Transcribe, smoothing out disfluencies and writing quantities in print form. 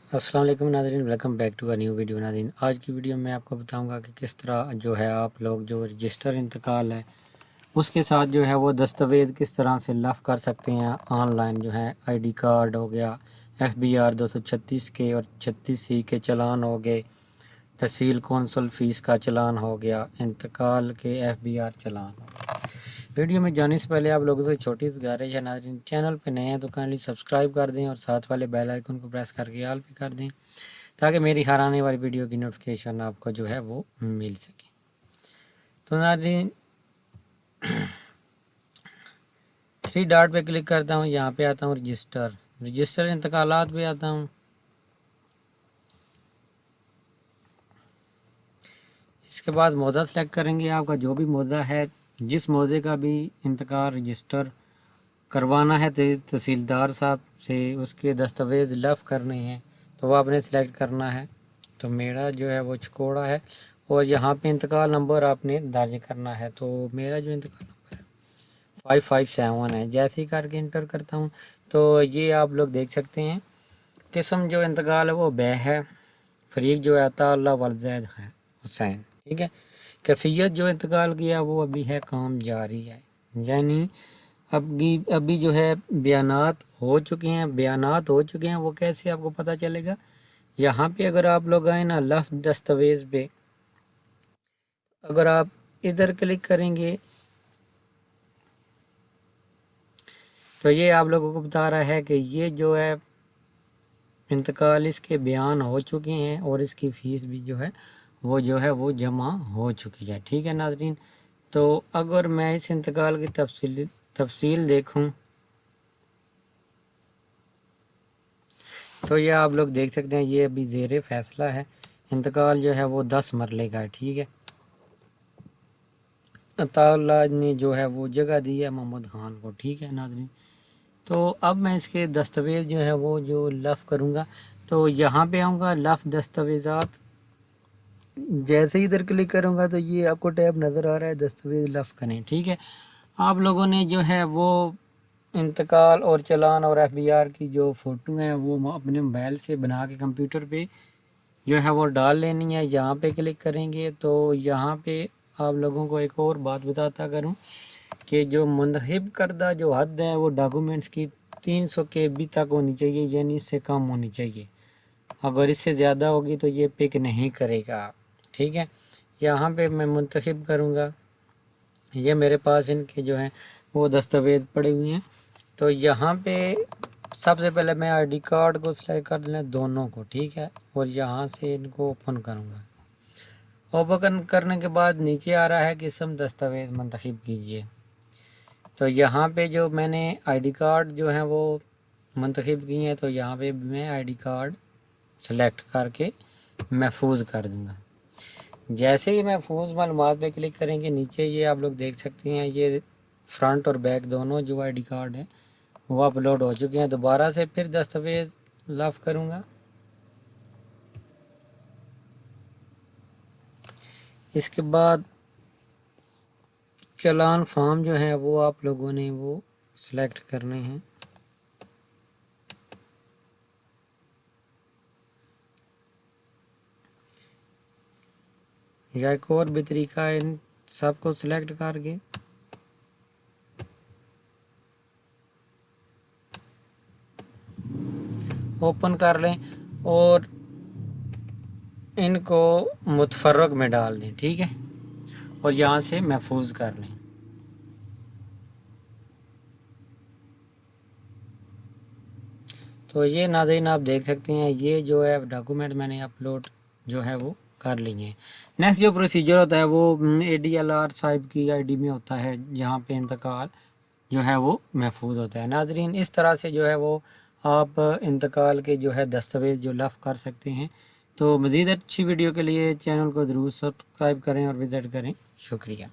अस्सलाम वालेकुम नाज़रीन, welcome back to a new video. नाज़रीन, आज की वीडियो में आपको बताऊंगा कि किस तरह जो है आप लोग जो रजिस्टर इंतकाल है उसके साथ जो है वो दस्तावेज़ किस तरह से लफ़ कर सकते हैं ऑनलाइन। जो है आईडी कार्ड हो गया, FBR 236 के और 36C के चालान हो गए, तहसील कौंसल फ़ीस का चालान हो गया, इंतकाल के FBR चालान हो गया। वीडियो में जाने से पहले आप लोगों से छोटी सी गुजारिश है नाज़रीन, चैनल पे नए हैं तो काइंडली सब्सक्राइब कर दें और साथ वाले बेल आइकन को प्रेस करके ऑल पे कर दें ताकि मेरी हर आने वाली वीडियो की नोटिफिकेशन आपको जो है वो मिल सके। तो नाज़रीन 3 डॉट पे क्लिक करता हूँ, यहाँ पे आता हूँ रजिस्टर इंतकालात पे आता हूँ। इसके बाद मोदा सेलेक्ट करेंगे, आपका जो भी मोदा है, जिस मोदे का भी इंतकाल रजिस्टर करवाना है तहसीलदार साहब से, उसके दस्तावेज़ लफ़ करने हैं तो वो आपने सेलेक्ट करना है। तो मेरा जो है वो चकोड़ा है और यहाँ पे इंतकाल नंबर आपने दर्ज करना है। तो मेरा जो इंतकाल नंबर है 557 है। जैसे ही करके इंटर करता हूँ तो ये आप लोग देख सकते हैं, किस्म जो इंतकाल है वो बै है, फरीक जो है अता वलजैद है हुसैन, ठीक है। कैफियत जो इंतकाल किया वो अभी है काम जारी है, यानी अभी जो है बयानात हो चुके हैं। वो कैसे आपको पता चलेगा, यहाँ पे अगर आप लोग आए ना लफ्ज़ दस्तावेज़ पे, अगर आप इधर क्लिक करेंगे तो ये आप लोगों को बता रहा है कि ये जो है इंतकाल इसके बयान हो चुके हैं और इसकी फ़ीस भी जो है वो जमा हो चुकी है, ठीक है नाज़रीन। तो अगर मैं इस इंतकाल की तफसील देखूं तो ये आप लोग देख सकते हैं, ये अभी ज़ेरे फ़ैसला है। इंतकाल जो है वो 10 मरले का है, ठीक है। अताउल्लाह ने जो है वो जगह दी है मोहम्मद खान को, ठीक है नाज़रीन। तो अब मैं इसके दस्तावेज़ जो है वो जो लफ़ करूँगा, तो यहाँ पे आऊँगा लफ़ दस्तावेज़ात। जैसे ही इधर क्लिक करूँगा तो ये आपको टैब नज़र आ रहा है दस्तावेज़ लफ़ करें, ठीक है। आप लोगों ने जो है वो इंतकाल और चालान और FBR की जो फ़ोटो है वो अपने मोबाइल से बना के कंप्यूटर पे जो है वो डाल लेनी है। यहाँ पे क्लिक करेंगे तो यहाँ पे आप लोगों को एक और बात बताता करूँ कि जो मुंतखब करदा जो हद है वो डॉक्यूमेंट्स की 300 KB तक होनी चाहिए, यानी इससे कम होनी चाहिए। अगर इससे ज़्यादा होगी तो ये पिक नहीं करेगा, ठीक है। यहाँ पे मैं मुंतखब करूँगा, ये मेरे पास इनके जो हैं वो दस्तावेज़ पड़े हुए हैं। तो यहाँ पे सबसे पहले मैं आईडी कार्ड को सिलेक्ट कर लेना, दोनों को, ठीक है, और यहाँ से इनको ओपन करूँगा। ओपन करने के बाद नीचे आ रहा है किस्म दस्तावेज़ मुंतखब कीजिए। तो यहाँ पे जो मैंने आईडी कार्ड जो है वो मुंतखब किए हैं, तो यहाँ पे मैं आईडी कार्ड सेलेक्ट करके महफूज कर दूँगा। जैसे ही महफूज मालूमात पे क्लिक करेंगे, नीचे ये आप लोग देख सकते हैं, ये फ्रंट और बैक दोनों जो आईडी कार्ड है वो अपलोड हो चुके हैं। दोबारा से फिर दस्तावेज़ लफ़ करूँगा। इसके बाद चालान फॉर्म जो है वो आप लोगों ने वो सिलेक्ट करने हैं। या एक और भी तरीका है, इन सबको सिलेक्ट करके ओपन कर लें और इनको मुतफर्रग में डाल दें, ठीक है, और यहाँ से महफूज कर लें। तो ये नाज़रीन आप देख सकते हैं, ये जो है डॉक्यूमेंट मैंने अपलोड जो है वो कर लिए हैं। नेक्स्ट जो प्रोसीजर होता है वो ADLR साहिब की आईडी में होता है, जहाँ पे इंतकाल जो है वो महफूज होता है। नाज़रीन इस तरह से जो है वो आप इंतकाल के जो है दस्तावेज़ जो लफ़ कर सकते हैं। तो मज़ीद अच्छी वीडियो के लिए चैनल को ज़रूर सब्सक्राइब करें और विज़िट करें। शुक्रिया।